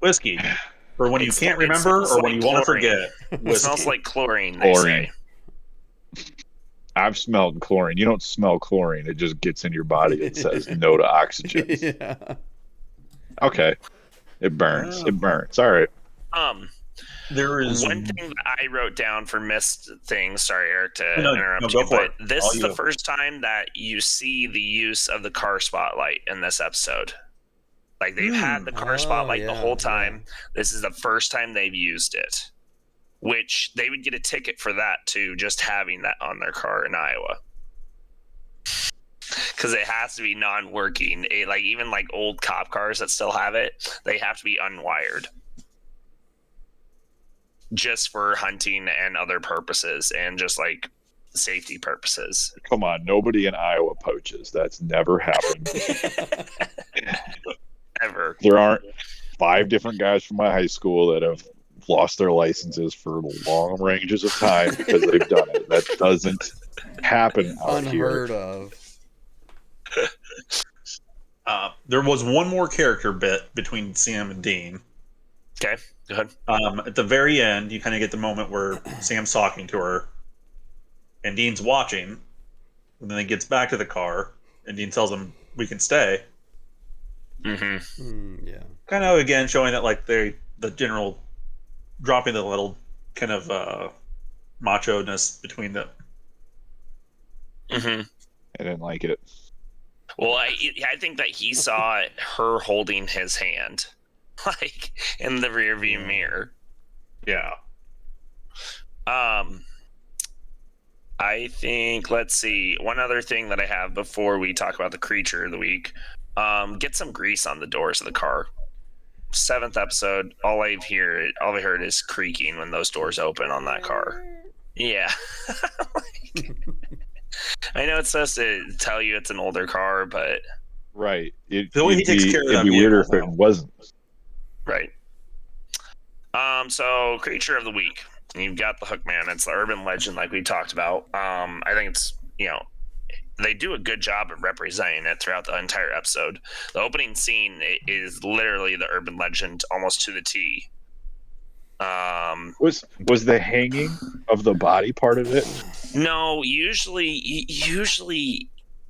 Whiskey, for when you can't It remember smells or when like you want to chlorine. forget. It Whiskey. smells like chlorine. They Chlorine. say. I've smelled chlorine. You don't smell chlorine. It just gets in your body and says no to oxygen. Yeah. Okay. It burns. Oh. It burns. All right. There is One thing that I wrote down for missed things. Sorry, Eric, to No, interrupt go you, for but it. this All is you. the first time that you see the use of the car spotlight in this episode. Like they've had the car Oh, spotlight the yeah, whole time. This is the first time they've used it, which they would get a ticket for that too, just having that on their car in Iowa. Because it has to be non-working. Like even like old cop cars that still have it, they have to be unwired, just for hunting and other purposes, and just like safety purposes. Come on. Nobody in Iowa poaches. That's never happened. Ever. There aren't 5 different guys from my high school that have lost their licenses for long ranges of time because they've done it. That doesn't happen out here. Unheard of. there was one more character bit between Sam and Dean. Okay, go ahead. At the very end, you kind of get the moment where Sam's talking to her, and Dean's watching. And then he gets back to the car, and Dean tells him, "We can stay." Mm-hmm. Yeah. Kind of again showing that like the general dropping the little kind of macho-ness between them. Mm-hmm. I didn't like it. Well, I think that he saw her holding his hand, like in the rearview mirror. Yeah. I think, let's see, one other thing that I have before we talk about the creature of the week. Get some grease on the doors of the car. 7th episode, all I heard is creaking when those doors open on that car. Yeah. I know it's supposed to tell you it's an older car, but Right. The way he takes care of that it'd be weirder if vehicle, it though. wasn't. right. So creature of the week. You've got the Hookman. It's the urban legend, like we talked about. I think it's they do a good job of representing it throughout the entire episode. The opening scene is literally the urban legend almost to the T. Was the hanging of the body part of it? No, usually,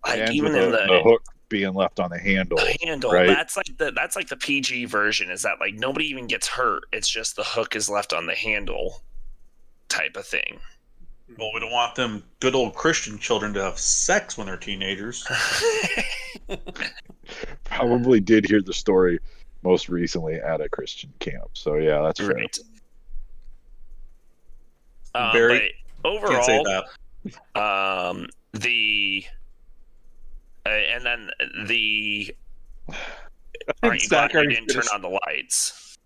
like And even with in the hook being left on the handle. handle, right? that's like the PG version. Is that like nobody even gets hurt? It's just the hook is left on the handle, type of thing. Well, we don't want them good old Christian children to have sex when they're teenagers. Probably did hear the story most recently at a Christian camp. So yeah, that's fair. Right. Barry, but Can't say overall, that. and then the aren't you glad you didn't turn on the lights?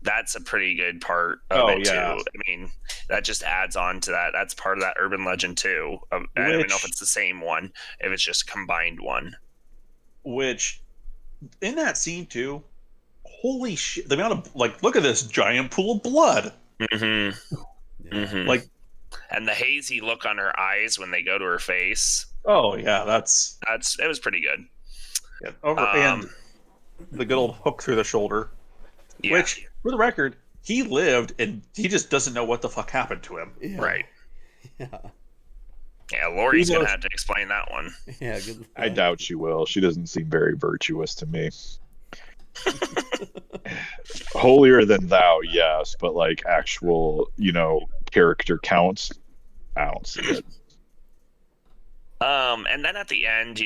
That's a pretty good part of it yeah. too. I mean, that just adds on to that. That's part of that urban legend too. I don't even know if it's the same one, if it's just combined one. Which, in that scene too, holy shit! The amount of look at this giant pool of blood. Mm-hmm. Yeah. Mm-hmm. Like, and the hazy look on her eyes when they go to her face. oh yeah, It was pretty good. yeah, and the good old hook through the shoulder. Yeah. Which, for the record, he lived and he just doesn't know what the fuck happened to him. Yeah. Right. Yeah. Yeah, Lori's Who gonna knows? have to explain that one. Yeah. Good. I doubt she will. She doesn't seem very virtuous to me. Holier than thou, yes, but like actual, character counts, I don't see it. And then at the end,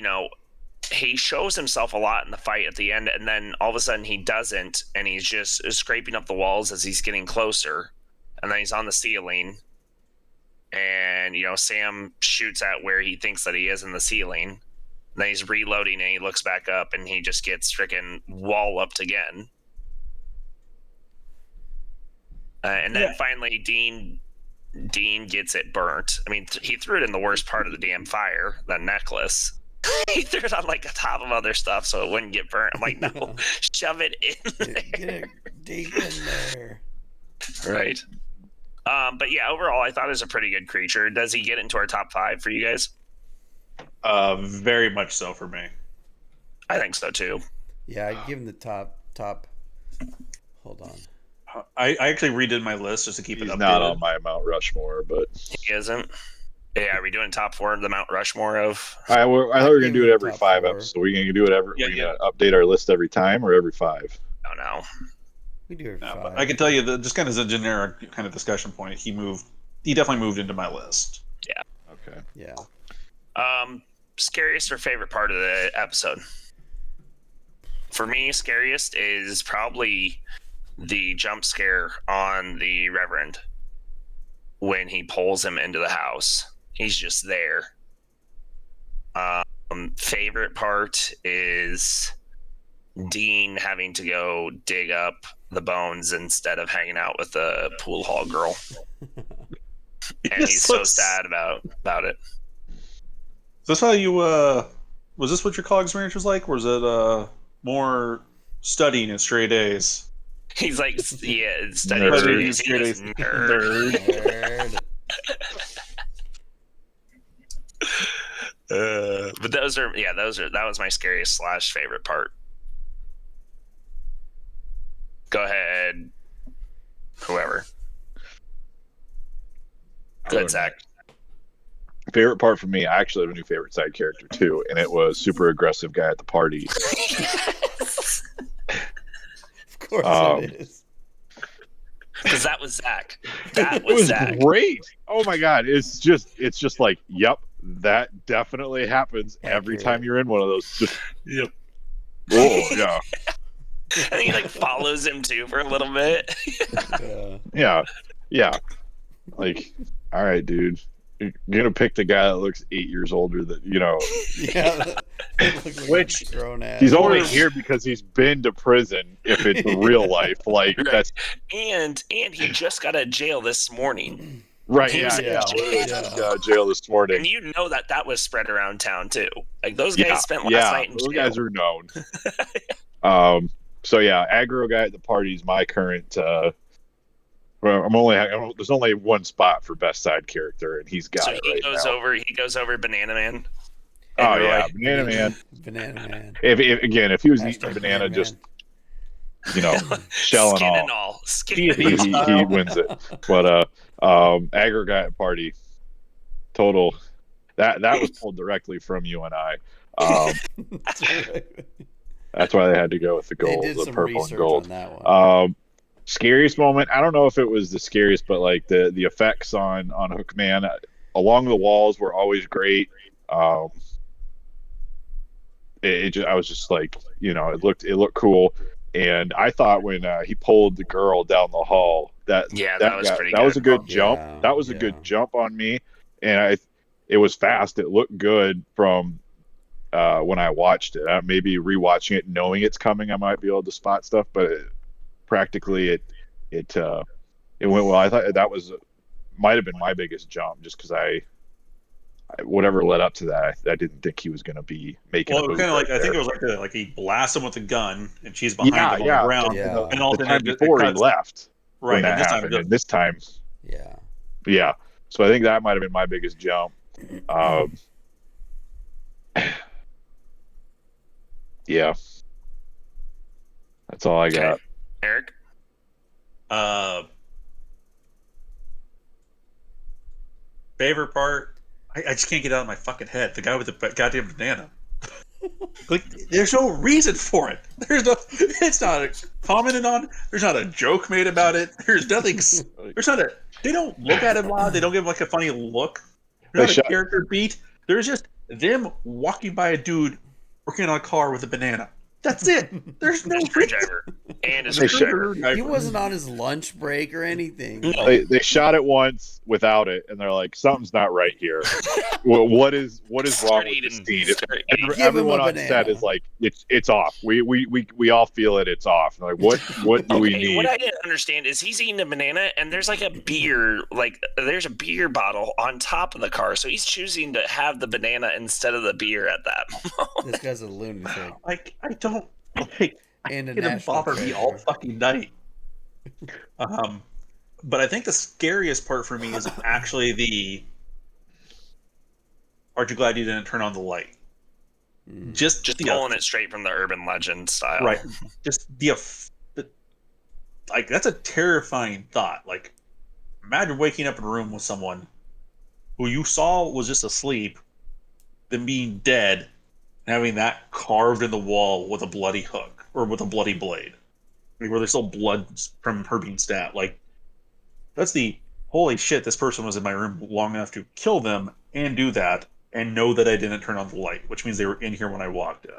he shows himself a lot in the fight at the end, and then all of a sudden he doesn't, and he's just scraping up the walls as he's getting closer, and then he's on the ceiling, and Sam shoots at where he thinks that he is in the ceiling, and then he's reloading and he looks back up and he just gets freaking walloped again. And then finally Dean gets it burnt. I mean, he threw it in the worst part of the damn fire, the necklace. He threw it on like the top of other stuff so it wouldn't get burnt. I'm like, no, shove it in there. Get it deep in there. Right. But yeah, overall, I thought it was a pretty good creature. Does he get into our top 5 for you guys? Very much so for me. I think so too. Yeah, I'd give him the top. Hold on. I actually redid my list just to keep He's it updated. not on my Mount Rushmore, but He isn't. Yeah, are we doing top 4 of the Mount Rushmore of? I thought we were going to do it every Top 5 4. episodes. So we're going to do it every. Yeah, we're going to update our list every time or every 5. Oh no. We do it No, five. but I can tell you that just kind of as a generic kind of discussion point, he definitely moved into my list. Okay. Yeah. Scariest or favorite part of the episode? For me, scariest is probably the jump scare on the Reverend when he pulls him into the house. He's just there. Favorite part is Dean having to go dig up the bones instead of hanging out with the pool hall girl. And he's so sad about it. Is this how you was this what your college experience was like? Or was it more studying in straight A's? He's like, yeah, studying Nerd. straight A's. He's a nerd. Nerd. But that was my scariest / favorite part. Go ahead, whoever. Good, Zach. Favorite part for me, I actually have a new favorite side character too, and it was super aggressive guy at the party. Of course it is. Because that was Zach. That It was was Zach. great. Oh my god, it's just like, yep, that definitely happens every Accurate. time you're in one of those. Just, Yep. whoa, yeah, And he like follows him too for a little bit. Yeah. yeah. Like, all right, dude, You're gonna pick the guy that looks 8 years older than Yeah, it looks like Which- a grown ass. he's only here because he's been to prison. If it's real life, like Right. that's And he just got out of jail this morning. right. He Yeah, was in yeah. jail. Literally just got out of jail this morning. And you know that was spread around town too. Like those guys spent last night in those jail. guys are known. So yeah, aggro guy at the party is my current. Well, there's only one spot for best side character, and he's got So it he right goes now. over. He goes over Banana Man. Oh And yeah, Roy. Banana Man. Banana Man. If he was eating a Hashtag banana, Man. just shelling Skin off, and all. Skin He- and he- all. he wins it. But aggro guy at party, total. That was pulled directly from you and I. That's right. That's why they had to go with the They gold, did the some purple and research gold. on that one. Scariest moment. I don't know if it was the scariest, but like the effects on Hookman along the walls were always great. I was just like, it looked cool, and I thought when he pulled the girl down the hall, that was pretty that was a good. good jump. Yeah, That was a good jump on me, and it was fast. It looked good from when I watched it. Maybe rewatching it, knowing it's coming, I might be able to spot stuff, but practically it went well. I thought that might have been my biggest jump, just because whatever led up to that, I didn't think he was going to be making. Well, a move kind of like right I think there. it was like he blasts him with a gun, and she's behind him on the ground. Yeah. And all the of a time sudden it before he cuts- left, right? when that And this time, happened, it and this time, Yeah. yeah. So I think that might have been my biggest jump. Yeah, that's all I got. Eric. Favorite part, I just can't get it out of my fucking head. The guy with the goddamn banana. Like, there's no reason for it. It's not commented on. There's not a joke made about it. There's nothing. They don't look at him odd. They don't give him like a funny look. There's not a character beat. There's just them walking by a dude working on a car with a banana. That's it. There's no reason. Screwdriver. And a They screwdriver. He wasn't on his lunch break or anything. No. They shot it once without it, and they're like, something's not right here. What is wrong Start with this eating. scene? Start eating. Give him Everyone a on set banana. is like, it's off. We all feel it. It's off. And like, what do we need? What I didn't understand is he's eating a banana and there's like a beer, there's a beer bottle on top of the car. So he's choosing to have the banana instead of the beer at that moment. This guy's a lunatic. Like, I don't. Like, And a it national bother me all treasure. fucking night. But I think the scariest part for me is actually the. Aren't you glad you didn't turn on the light? Just Just the pulling it straight from the urban legend style. right. Just like that's a terrifying thought. Like, imagine waking up in a room with someone who you saw was just asleep, then being dead, and having that carved in the wall with a bloody hook or with a bloody blade, like, where there's still blood from her being stabbed. Like, that's the holy shit. This person was in my room long enough to kill them and do that, and know that I didn't turn on the light, which means they were in here when I walked in.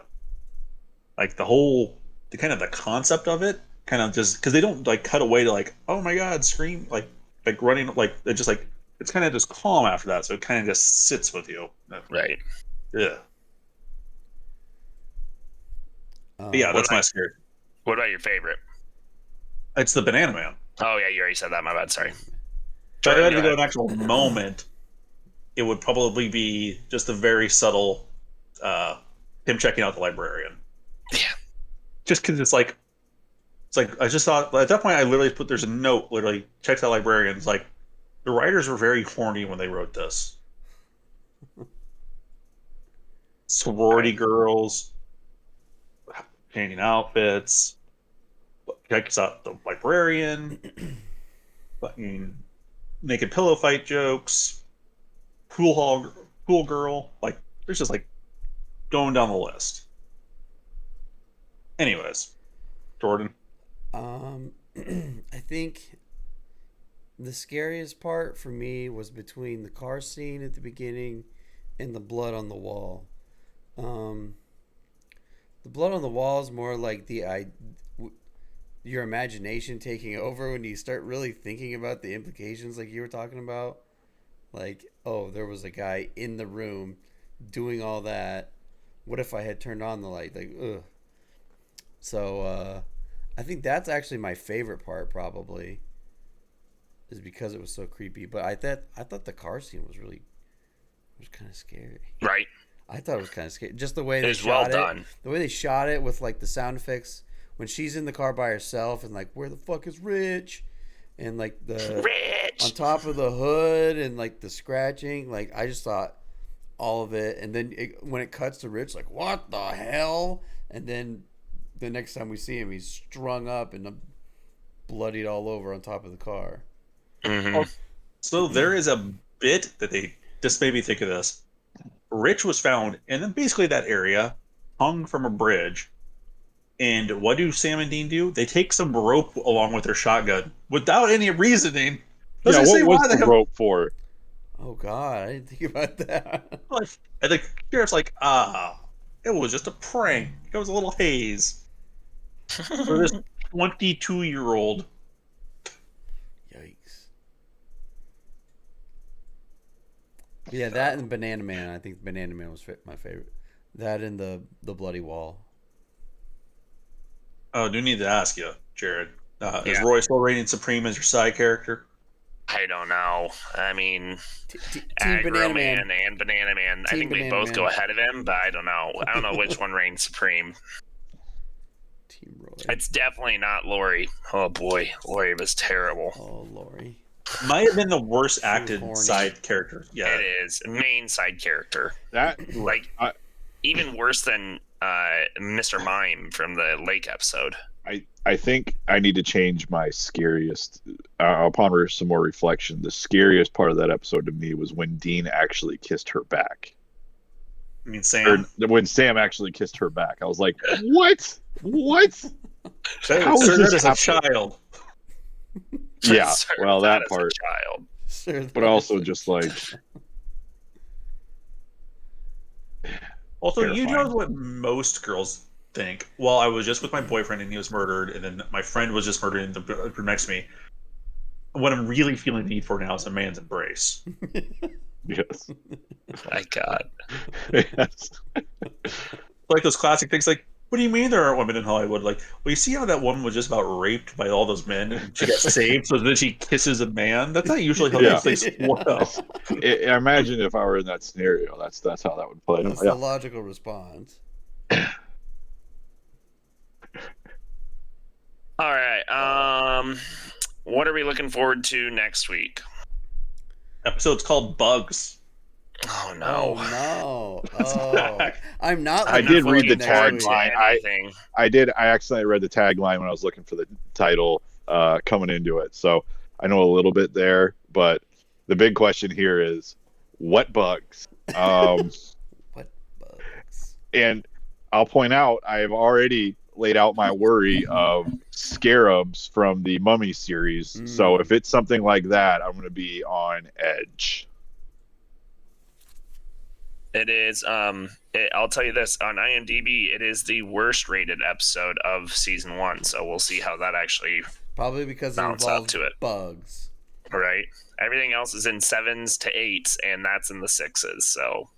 Like the concept of it, kind of just because they don't like cut away to like, oh my god, scream, like running, like it just like it's kind of just calm after that, so it kind of just sits with you. Right. Yeah. But yeah, that's my scary. What about your favorite? It's the Banana Man. Oh, yeah, you already said that. My bad. Sorry. If I had to Go go an ahead. actual moment, it would probably be just a very subtle him checking out the librarian. Yeah. Just because it's like I just thought at that point I literally put there's a note literally checks out librarians, like the writers were very horny when they wrote this. Sorority girls, painting outfits, checks out the librarian, fucking naked pillow fight jokes, pool girl, like there's just like going down the list. Anyways, Jordan. I think the scariest part for me was between the car scene at the beginning and the blood on the wall. The blood on the wall is more like your imagination taking over when you start really thinking about the implications, like you were talking about. Like, oh, there was a guy in the room doing all that. What if I had turned on the light? Like, ugh. So I think that's actually my favorite part, probably, is because it was so creepy. But I thought the car scene was kind of scary. Right. I thought it was kind of scary. Just the way It they was shot well it. done. The way they shot it with like the sound effects when she's in the car by herself and like, where the fuck is Rich? And like the Rich. on top of the hood and like the scratching, like I just thought all of it. And then when it cuts to Rich, like, what the hell? And then the next time we see him, he's strung up and bloodied all over on top of the car. Mhm. So there is a bit that they just made me think of this. Rich was found in basically that area, hung from a bridge. And what do Sam and Dean do? They take some rope along with their shotgun without any reasoning. Doesn't Yeah, say what why was the hell- rope for? Oh God, I didn't think about that. And the sheriff's like, it was just a prank. It was a little haze. For this 22-year-old. Yikes. Yeah, that and Banana Man. I think Banana Man was my favorite. That and the bloody wall. Oh, I do need to ask you, Jared. Is Yeah. Roy still reigning supreme as your side character? I don't know. I mean, Team Aggro Banana Man Man. and Banana Man. I Team think they Banana both Man. go ahead of him, but I don't know. I don't know which one reigns supreme. Team Roy. It's definitely not Lori. Oh boy, Lori was terrible. Oh, Lori. Might have been the worst was acted horny. side character. Yeah. It is main side character. That Like even worse than Mr. Mime from the Lake episode. I think I need to change my scariest. Upon some more reflection, the scariest part of that episode to me was when Dean actually kissed her back, I mean, or Sam. when Sam actually kissed her back. I was like, "What? What? How is Sir, this that is a happening?" child. Yeah, Sir, well, that as part. A child. Sure, But also just like, Also, you know Terrifying. what most girls think? Well, I was just with my boyfriend and he was murdered, and then my friend was just murdered in the room next to me. What I'm really feeling the need for now is a man's embrace. yes, My God. yes. Like those classic things like, what do you mean there aren't women in Hollywood? Like, well, you see how that woman was just about raped by all those men and she got saved, so then she kisses a man? That's not usually how Yeah. those things work out. I imagine if I were in that scenario, that's how that would play. That's Yeah. the logical response. All right. What are we looking forward to next week? Episode's called Bugs. Oh no. Oh no! Oh, I'm not. I looking did forward read to the next tagline. week. Anything. I accidentally read the tagline when I was looking for the title coming into it, so I know a little bit there. But the big question here is, what bugs? What bugs? And I'll point out, I have already laid out my worry of scarabs from the Mummy series. So if it's something like that, I'm going to be on edge. It is. I'll tell you this on IMDb. It is the worst rated episode of season 1. So we'll see how that actually. Probably because it Bounce up involves to it. bugs. Right. Everything else is in 7s to 8s, and that's in the 6s. So,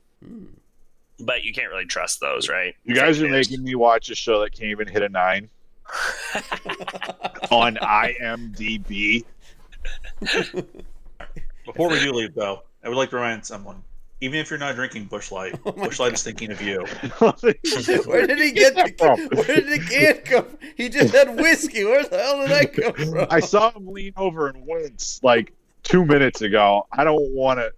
but you can't really trust those, right? You guys are Fake news. making me watch a show that can't even hit a 9 on IMDb. Before we do leave, though, I would like to remind someone, even if you're not drinking Bush Light, Oh my Bush Light is thinking of you. Where did he get that the? from? Where did the can come from? He just had whiskey. Where the hell did that come from? I saw him lean over and wince like 2 minutes ago. I don't want to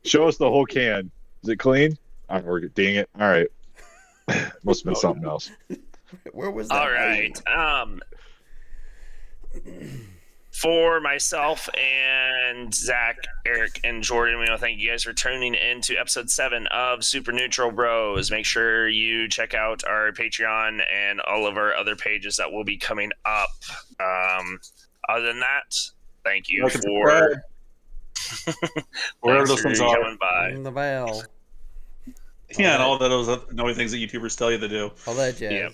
show us the whole can. Is it clean? Dang it. All right. Must have been something else. Where was that? All right. For myself and Zach, Eric, and Jordan, we want to thank you guys for tuning in to episode 7 of Super Neutral Bros. Make sure you check out our Patreon and all of our other pages that will be coming up. Other than that, thank you Like and for Wherever thanks those for things are. coming by. Ring the bell. Yeah, and all those annoying things that YouTubers tell you to do. All that jazz. Yep.